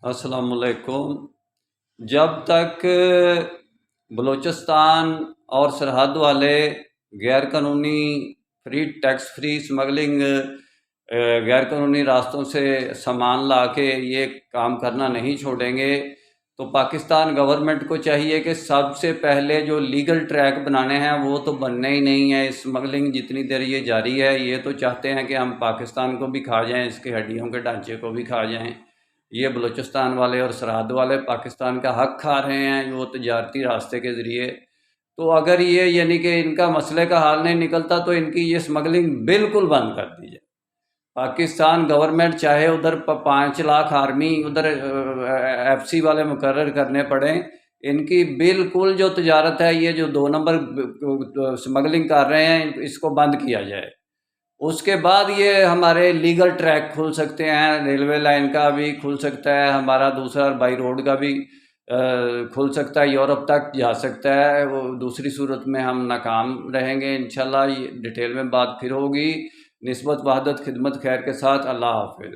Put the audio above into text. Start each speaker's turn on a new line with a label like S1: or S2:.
S1: अस्सलाम वालेकुम। जब तक बलूचिस्तान और सरहद वाले गैर कानूनी टैक्स फ्री स्मगलिंग गैर कानूनी रास्तों से सामान ला के ये काम करना नहीं छोड़ेंगे तो पाकिस्तान गवर्नमेंट को चाहिए कि सबसे पहले जो लीगल ट्रैक बनाने हैं वो तो बनने ही नहीं है। स्मगलिंग जितनी देर ये जारी है, ये तो चाहते हैं कि हम पाकिस्तान को भी खा जाएं, इसके हड्डियों के ढांचे को भी खा जाएं। ये बलूचिस्तान वाले और सरहद वाले पाकिस्तान का हक खा रहे हैं वो तजारती रास्ते के ज़रिए। तो अगर ये यानी कि इनका मसले का हाल नहीं निकलता तो इनकी ये स्मगलिंग बिल्कुल बंद कर दी जाए। पाकिस्तान गवर्नमेंट चाहे उधर 5 लाख आर्मी उधर FC वाले मुकर्रर करने पड़े, इनकी बिल्कुल जो तजारत है, ये जो 2 नंबर स्मगलिंग कर रहे हैं, इसको बंद किया जाए। उसके बाद ये हमारे लीगल ट्रैक खुल सकते हैं, रेलवे लाइन का भी खुल सकता है, हमारा दूसरा बाई रोड का भी खुल सकता है, यूरोप तक जा सकता है। वो दूसरी सूरत में हम नाकाम रहेंगे इंशाल्लाह। ये डिटेल में बात फिर होगी। निस्बत वहदत खिदमत खैर के साथ। अल्लाह हाफिज़।